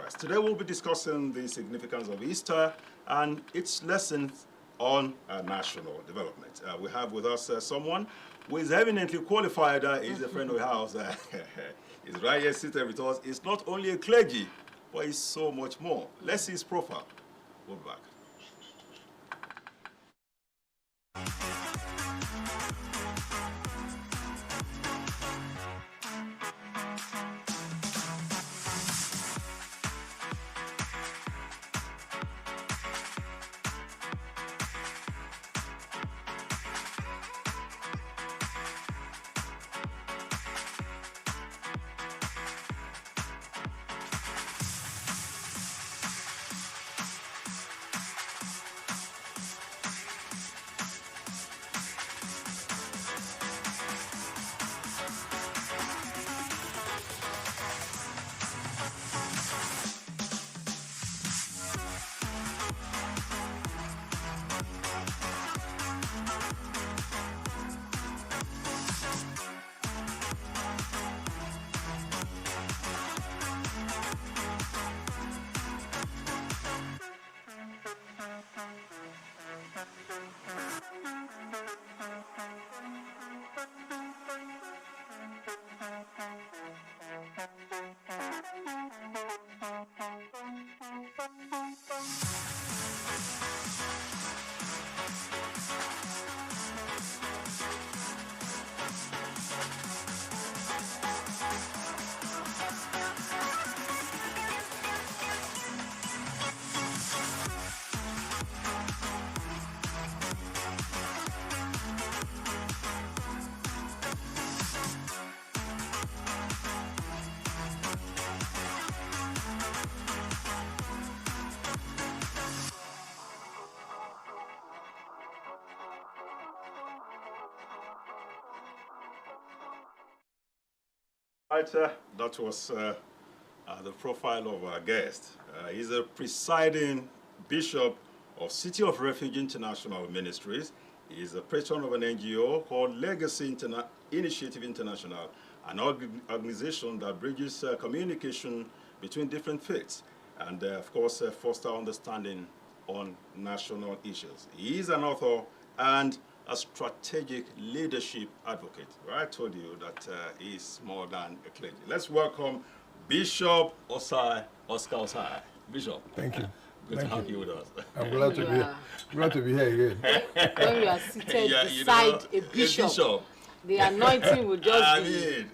Christ. Today we'll be discussing the significance of Easter and its lessons on national development. We have with us someone who is eminently qualified. He's a friend of ours. He's right here seated with us. He's not only a clergy, but he's so much more. Let's see his profile. We'll be back. Right, that was the profile of our guest. He's a presiding bishop of City of Refuge International Ministries. He's a patron of an NGO called Legacy Initiative International, an organization that bridges communication between different faiths and, of course, foster understanding on national issues. He is an author and a strategic leadership advocate. I told you that he's more than a clergy. Let's welcome Bishop Ossai, Oscar Ossai. Bishop. Thank you. Good to have you with us. I'm glad to be here. Glad to be here again. When you are seated beside a bishop, the anointing will just be...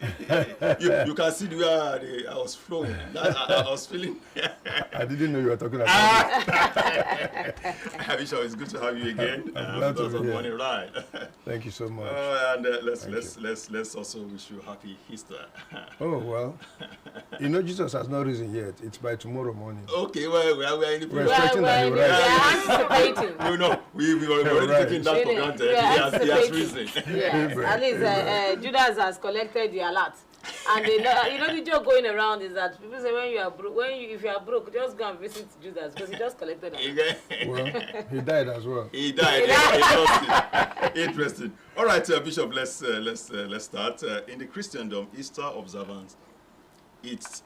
you can see the way I was flowing. I was feeling... I didn't know you were talking about Bishop, it's good to have you again. I'm glad to be here. Morning ride. Thank you so much. And let's also wish you happy Easter. Oh, well, you know Jesus has not risen yet. It's by tomorrow morning. Okay, well, we are in the We're expecting that he will rise. anticipating. You know, we've already taken that for granted. He has risen. Yes, at least Judas has collected the alert. And you know the joke going around is that people say when you are broke, if you are broke, just go and visit Judas because he just collected it. Well, he died as well. He died. Interesting. All right, Bishop. Let's start. In the Christendom, Easter observance, it's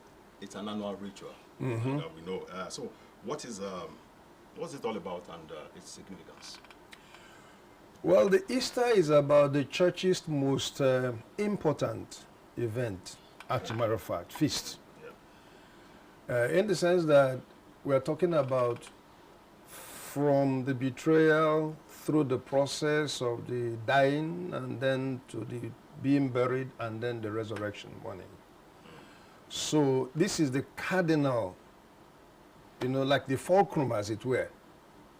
an annual ritual. Mm-hmm. We know. So, what's it all about and its significance? Well, the Easter is about the church's most important event, as a matter of fact, feast. Yeah. In the sense that we're talking about from the betrayal through the process of the dying and then to the being buried and then the resurrection morning. So this is the cardinal, like the fulcrum, as it were,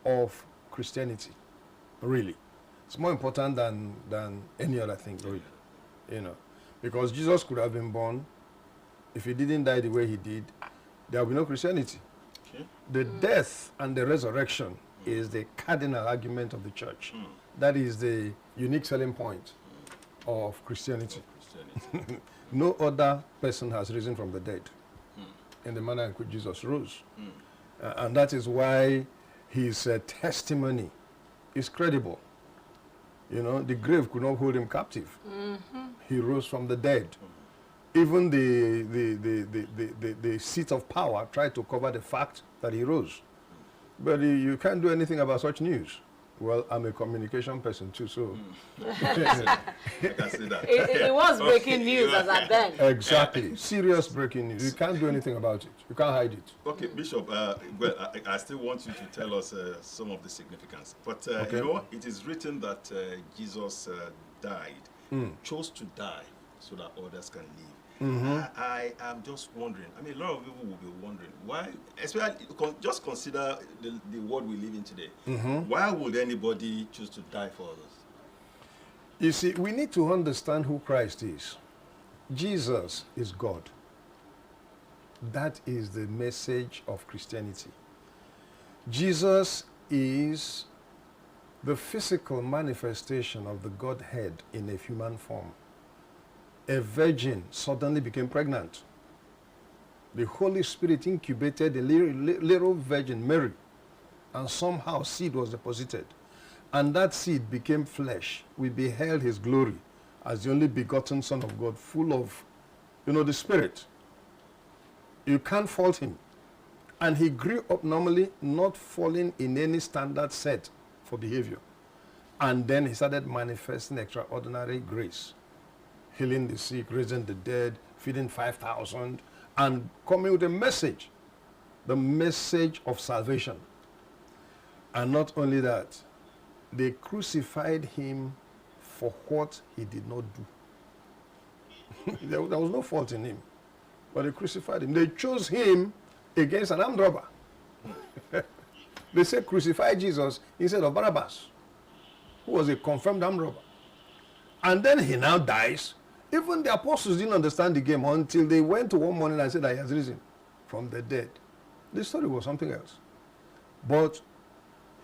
of Christianity, really. It's more important than any other thing, really, Because Jesus could have been born. If he didn't die the way he did, there will be no Christianity. Okay. The death and the resurrection is the cardinal argument of the church. That is the unique selling point of Christianity. No other person has risen from the dead in the manner in which Jesus rose. And that is why his testimony is credible. The grave could not hold him captive. He rose from the dead. Even the seat of power tried to cover the fact that he rose. But you can't do anything about such news. Well, I'm a communication person too, so. I can see that. It was breaking news as at then. Exactly. Serious breaking news. You can't do anything about it. You can't hide it. Okay, Bishop, well, I still want you to tell us some of the significance. But, Okay. you know, it is written that Jesus died, chose to die so that others can live. I am just wondering, I mean, a lot of people will be wondering, why, especially, just consider the world we live in today. Why would anybody choose to die for others? You see, we need to understand who Christ is. Jesus is God. That is the message of Christianity. Jesus is the physical manifestation of the Godhead in a human form. A virgin suddenly became pregnant. The Holy Spirit incubated a little virgin, Mary, and somehow seed was deposited. And that seed became flesh. We beheld his glory as the only begotten Son of God, full of, the Spirit. You can't fault him. And he grew up normally, not falling in any standard set for behavior. And then he started manifesting extraordinary grace. Healing the sick, raising the dead, feeding 5,000, and coming with a message, the message of salvation. And not only that, they crucified him for what he did not do. there was no fault in him, but they crucified him. They chose him against an armed robber. They said crucify Jesus instead of Barabbas, who was a confirmed armed robber. And then he now dies. Even the apostles didn't understand the game until they went to one morning and said that he has risen from the dead. The story was something else. But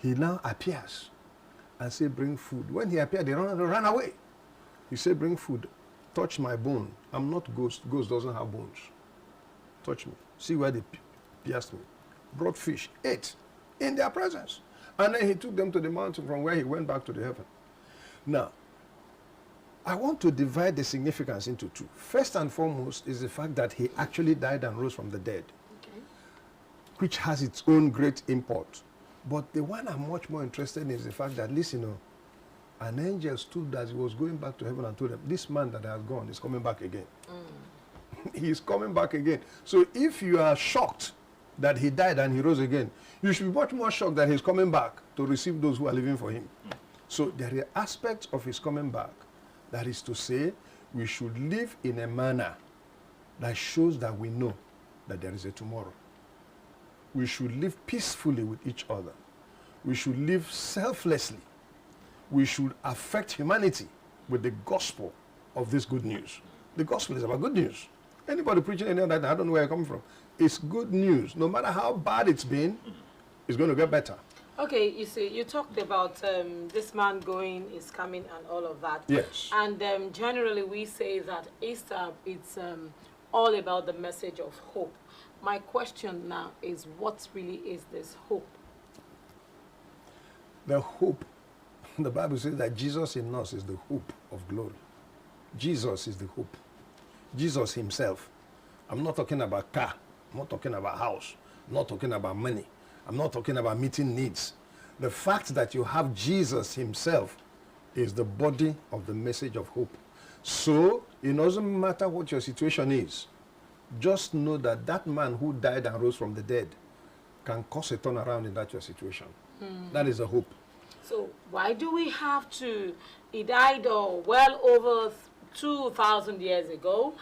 he now appears and said, bring food. When he appeared, they ran away. He said, bring food. Touch my bone. I'm not ghost. Ghost doesn't have bones. Touch me. See where they pierced me. Brought fish. Ate in their presence. And then he took them to the mountain from where he went back to the heaven. Now, I want to divide the significance into two. First and foremost is the fact that he actually died and rose from the dead, which has its own great import. But the one I'm much more interested in is the fact that, listen, an angel stood as he was going back to heaven and told them, this man that has gone is coming back again. He is coming back again. So if you are shocked that he died and he rose again, you should be much more shocked that he's coming back to receive those who are living for him. So there are aspects of his coming back. That is to say, we should live in a manner that shows that we know that there is a tomorrow. We should live peacefully with each other. We should live selflessly. We should affect humanity with the gospel of this good news. The gospel is about good news. Anybody preaching any of that, I don't know where you're coming from. It's good news. No matter how bad it's been, it's going to get better. Okay, you see, you talked about this man going is coming and all of that. Yes. And generally we say that Easter, it's all about the message of hope. My question now is, what really is this hope? The hope, the Bible says that Jesus in us is the hope of glory. Jesus is the hope. Jesus himself. I'm not talking about car. I'm not talking about house. I'm not talking about money. I'm not talking about meeting needs. The fact that you have Jesus himself is the body of the message of hope. So it doesn't matter what your situation is. Just know that that man who died and rose from the dead can cause a turnaround in that your situation. That is the hope. So why do we have to, he died well over 2,000 years ago,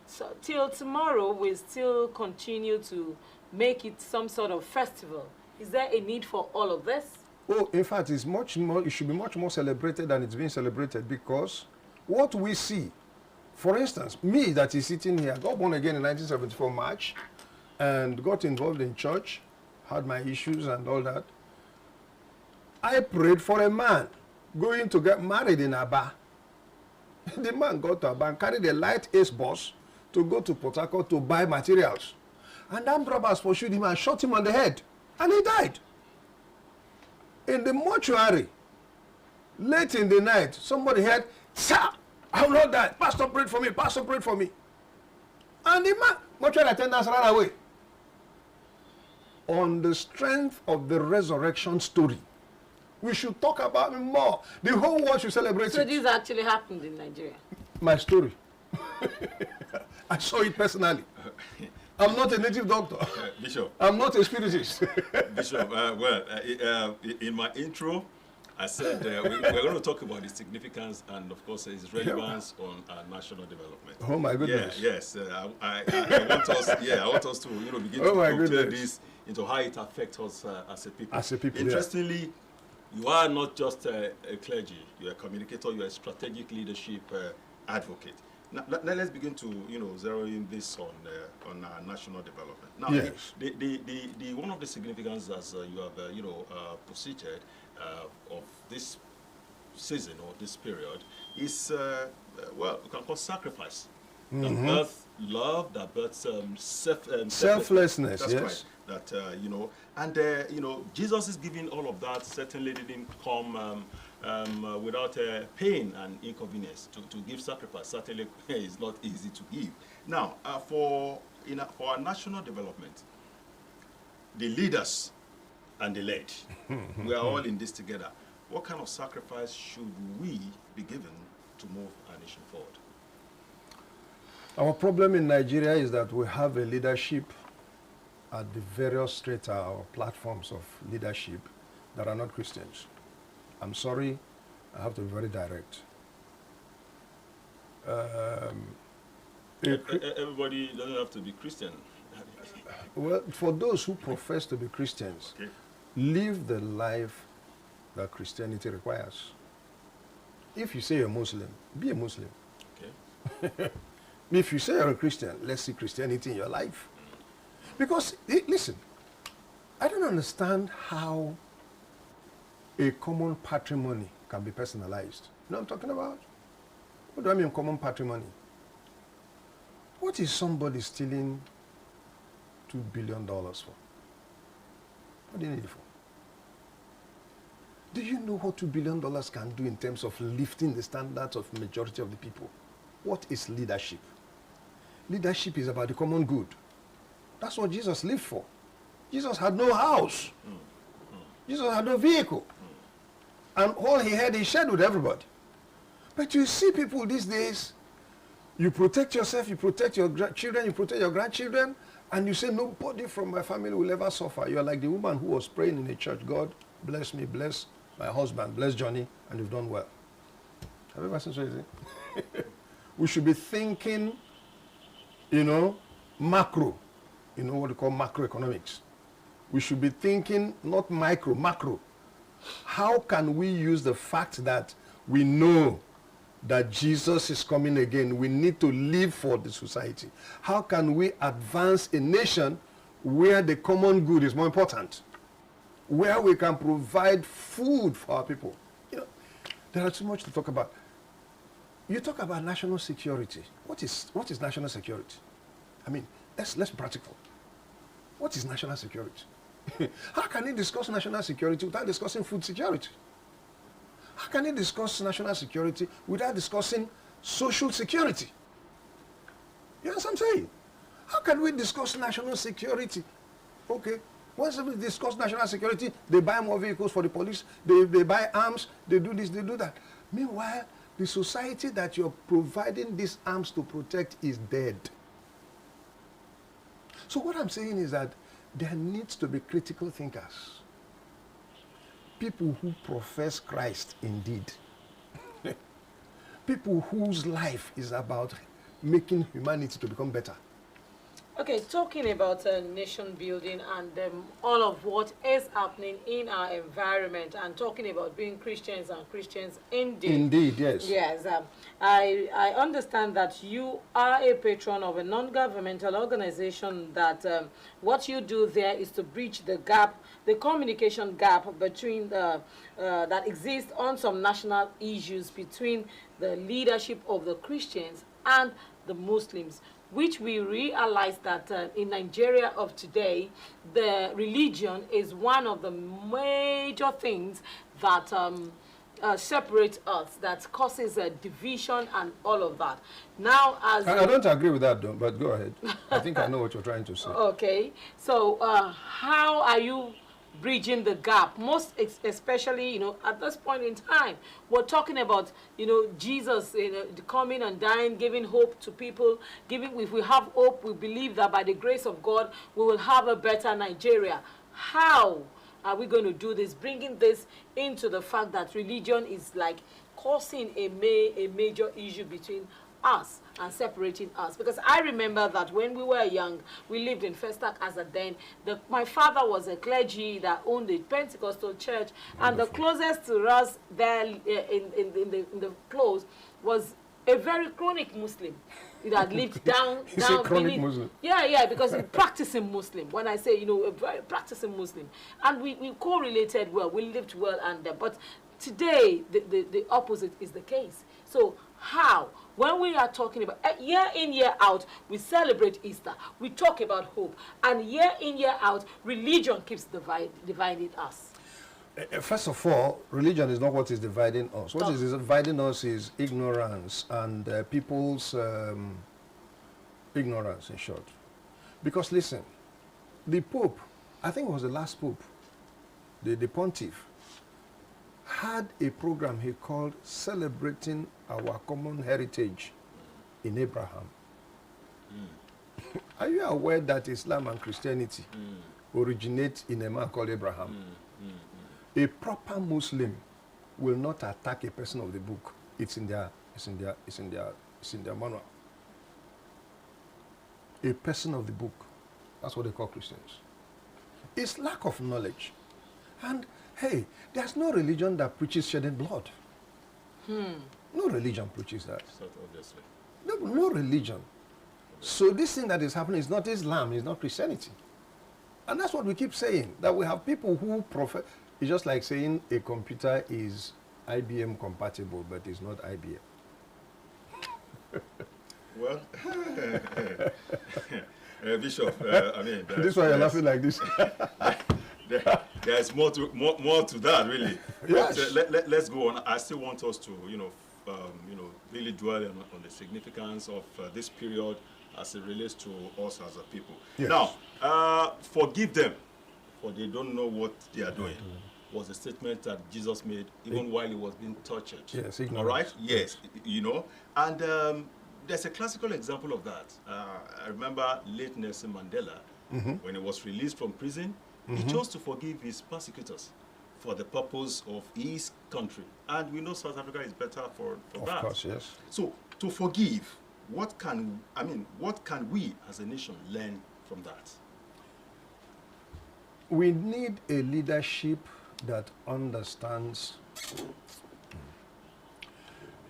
so till tomorrow we still continue to make it some sort of festival? Is there a need for all of this? Oh, in fact, it's much more, it should be much more celebrated than it's being celebrated, because what we see, for instance, me that is sitting here, got born again in 1974 March, and got involved in church, had my issues and all that. I prayed for a man going to get married in Aba. The man got to Aba and carried a light ace bus to go to Port Harcourt to buy materials. And armed robbers pursued him and shot him on the head. And he died. In the mortuary, late in the night, somebody heard, "Sir, I will not die. Pastor prayed for me. Pastor prayed for me." And the man, mortuary attendants ran away. On the strength of the resurrection story, we should talk about it more. The whole world should celebrate So it. this actually happened in Nigeria. My story. I saw it personally. I'm not a native doctor. Bishop, I'm not a spiritist. Bishop, in my intro, I said we're going to talk about the significance and, of course, its relevance on national development. Oh my goodness! Yeah, yes, I want us. Yeah, I want us to begin to compare this into how it affects us as a people. As a people, interestingly, you are not just a clergy. You're a communicator. You're a strategic leadership advocate. Now, let's begin to zero in this on national development. Now, yes. the one of the significance as you have proceeded of this season or this period is we can call sacrifice. That birth love, that birth selflessness. That's yes. right. That Jesus is giving all of that. Certainly didn't come without pain and inconvenience. To give sacrifice certainly is not easy to give. Now, for our national development, the leaders and the led, we are all in this together. What kind of sacrifice should we be given to move our nation forward? Our problem in Nigeria is that we have a leadership at the various strata or platforms of leadership that are not Christians. I'm sorry, I have to be very direct. Everybody doesn't have to be Christian. Well, for those who profess to be Christians, Okay. live the life that Christianity requires. If you say you're Muslim, be a Muslim. Okay. If you say you're a Christian, let's see Christianity in your life. Because, listen, I don't understand how a common patrimony can be personalized. You know what I'm talking about? What do I mean common patrimony? What is somebody stealing $2 billion for? What do you need it for? Do you know what $2 billion can do in terms of lifting the standards of the majority of the people? What is leadership? Leadership is about the common good. That's what Jesus lived for. Jesus had no house. Jesus had no vehicle. And all he had, he shared with everybody. But you see people these days, you protect yourself, you protect your children, you protect your grandchildren, and you say, nobody from my family will ever suffer. You are like the woman who was praying in the church, God, bless me, bless my husband, bless Johnny, and you've done well. Have you ever seen something? We should be thinking, macro. You know what we call macroeconomics. We should be thinking not micro, macro. How can we use the fact that we know that Jesus is coming again? We need to live for the society. How can we advance a nation where the common good is more important? Where we can provide food for our people. There is too much to talk about. You talk about national security. What is national security? I mean, let's be practical. What is national security? How can you discuss national security without discussing food security? How can you discuss national security without discussing social security? You know what I'm saying? How can we discuss national security? Okay, once we discuss national security, they buy more vehicles for the police, they buy arms, they do this, they do that. Meanwhile, the society that you're providing these arms to protect is dead. So what I'm saying is that there needs to be critical thinkers. People who profess Christ indeed. People whose life is about making humanity to become better. Okay, talking about nation building and all of what is happening in our environment, and talking about being Christians and Christians indeed. Indeed, yes. Yes, I understand that you are a patron of a non-governmental organization that what you do there is to bridge the gap, the communication gap between that exists on some national issues between the leadership of the Christians and the Muslims, which we realize that in Nigeria of today, the religion is one of the major things that separate us, that causes a division and all of that. Now, as I don't agree with that, though, but go ahead. I think I know what you're trying to say. okay, so how are you bridging the gap? Most especially, at this point in time, we're talking about, Jesus, coming and dying, giving hope to people. If we have hope, we believe that by the grace of God, we will have a better Nigeria. How are we going to do this? Bringing this into the fact that religion is like causing a major issue between us and separating us. Because I remember that when we were young, we lived in Festac as a den. My father was a clergy that owned a Pentecostal church, and the closest to us there in the close was a very chronic Muslim. It had lived down a chronic Muslim. Yeah, because a practicing Muslim. When I say, a very practicing Muslim. And we correlated well, we lived well, but today the opposite is the case. So how? When we are talking about year in, year out, we celebrate Easter. We talk about hope. And year in, year out, religion keeps dividing us. First of all, religion is not what is dividing us. What is dividing us is ignorance and people's ignorance, in short. Because listen, the Pope, I think it was the last Pope, the Pontiff, had a program he called Celebrating Our Common Heritage in Abraham. Are you aware that Islam and Christianity originate in a man called Abraham? A proper Muslim will not attack a person of the book. It's in their manual. A person of the book. That's what they call Christians. It's lack of knowledge. And hey, there's no religion that preaches shedding blood. No religion preaches that. Obviously. No religion. So this thing that is happening is not Islam, it's not Christianity. And that's what we keep saying, that we have people who profess. It's just like saying a computer is IBM compatible, but it's not IBM. Well, Bishop, I mean... This is why you're laughing like this. There's more to that, really. Yes. But, let's go on. I still want us to, really dwell on the significance of this period as it relates to us as a people. Yes. Now, forgive them, for they don't know what they are doing. Was a statement that Jesus made even while he was being tortured. Yes, all right? Yes, And there's a classical example of that. I remember late Nelson Mandela, when he was released from prison, he chose to forgive his persecutors for the purpose of his country. And we know South Africa is better for that. Of course, yes. So, to forgive, what can we as a nation learn from that? We need a leadership that understands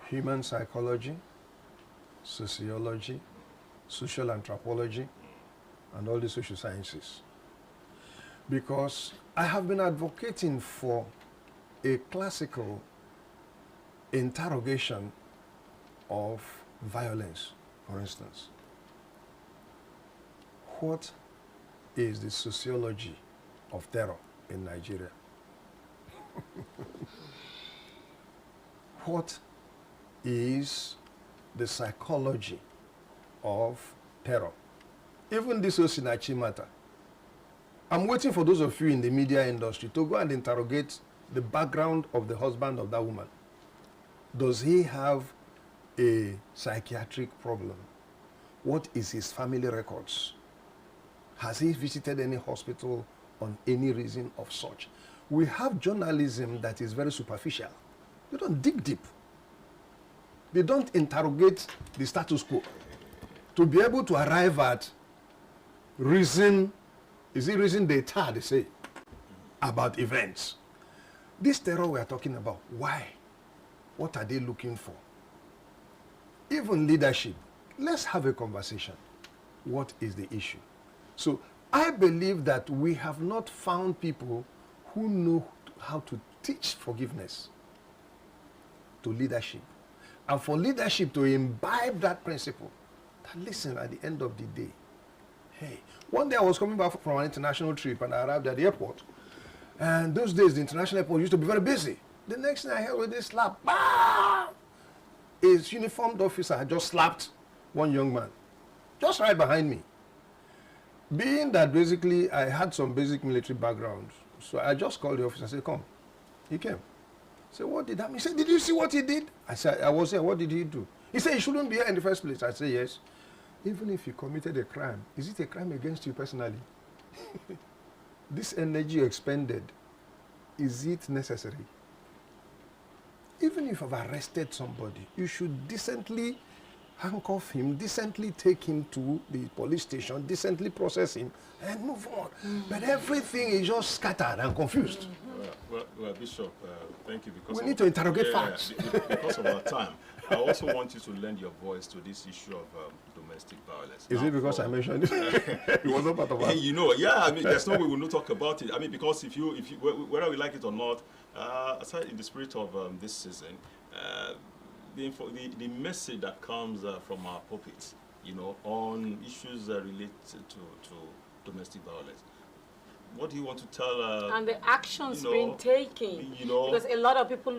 human psychology, sociology, social anthropology, and all the social sciences. Because I have been advocating for a classical interrogation of violence, for instance. What is the sociology of terror in Nigeria? What is the psychology of terror? Even this Osinachi matter. I'm waiting for those of you in the media industry to go and interrogate the background of the husband of that woman. Does he have a psychiatric problem? What is his family records? Has he visited any hospital on any reason of such? We have journalism that is very superficial. They don't dig deep. They don't interrogate the status quo to be able to arrive at reason, is it reason d'etat, they say, about events. This terror we are talking about, why? What are they looking for? Even leadership, let's have a conversation. What is the issue? So I believe that we have not found people who know how to teach forgiveness to leadership. And for leadership to imbibe that principle, that listen, at the end of the day, hey, one day I was coming back from an international trip and I arrived at the airport. And those days, the international airport used to be very busy. The next thing I heard was this slap. Bah! His uniformed officer had just slapped one young man, just right behind me. Being that basically I had some basic military background, so I just called the officer and said, come. He came. I said, what did that mean? He said, did you see what he did? I said, I was here. What did he do? He said, he shouldn't be here in the first place. I said, yes. Even if you committed a crime, is it a crime against you personally? This energy you expended, is it necessary? Even if you've arrested somebody, you should decently handcuff him, decently take him to the police station, decently process him, and move on. But everything is just scattered and confused. Well, Bishop, thank you. Because we need to interrogate facts. Because of our time, I also want you to lend your voice to this issue of domestic violence. Is it because I mentioned it? It wasn't part of it? You know, yeah, I mean, there's no way we will not talk about it. I mean, because if you whether we like it or not, aside in the spirit of this season, the message that comes from our pulpits, you know, on issues related to domestic violence. What do you want to tell? And the actions you know, being taken. You know, because a lot of people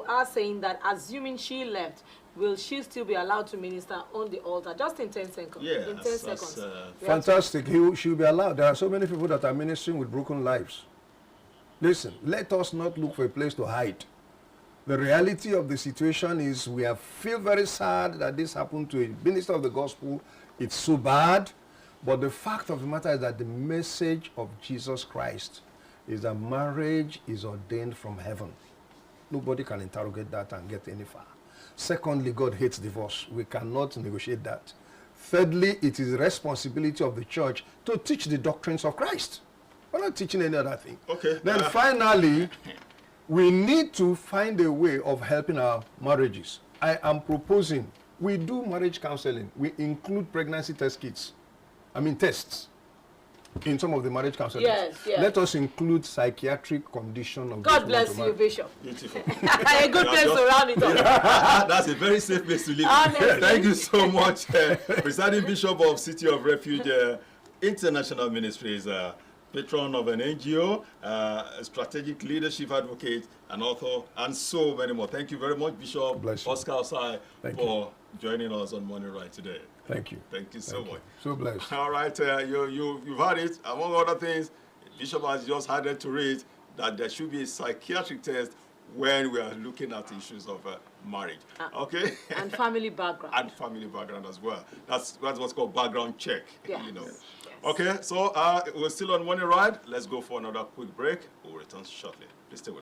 are saying that, assuming she left, will she still be allowed to minister on the altar? Just in 10 seconds. Yeah, in 10 seconds. Fantastic. She'll be allowed. There are so many people that are ministering with broken lives. Listen, let us not look for a place to hide. The reality of the situation is we feel very sad that this happened to a minister of the gospel. It's so bad. But the fact of the matter is that the message of Jesus Christ is that marriage is ordained from heaven. Nobody can interrogate that and get any far. Secondly, God hates divorce. We cannot negotiate that. Thirdly, it is the responsibility of the church to teach the doctrines of Christ. We're not teaching any other thing. Okay. Then finally, we need to find a way of helping our marriages. I am proposing, we do marriage counseling. We include pregnancy test kits. Tests in some of the marriage counseling. Yes, yes. Let us include psychiatric condition of God bless you, Bishop. Beautiful. A good place to round it up. That's a very safe place to live. Honestly. Thank you so much, Presiding Bishop of City of Refuge International Ministries, patron of an NGO, a strategic leadership advocate, an author, and so many more. Thank you very much, Bishop Ossai, for joining us on Morning Ride today. Thank you. Thank you so much. So blessed. All right, you've heard it. Among other things, Bishop has just added to it that there should be a psychiatric test when we are looking at issues of marriage. Okay? And family background. And family background as well. That's what's called background check. Yes. You know. Yes. Okay, so we're still on Morning Ride. Let's go for another quick break. We'll return shortly. Please stay with us.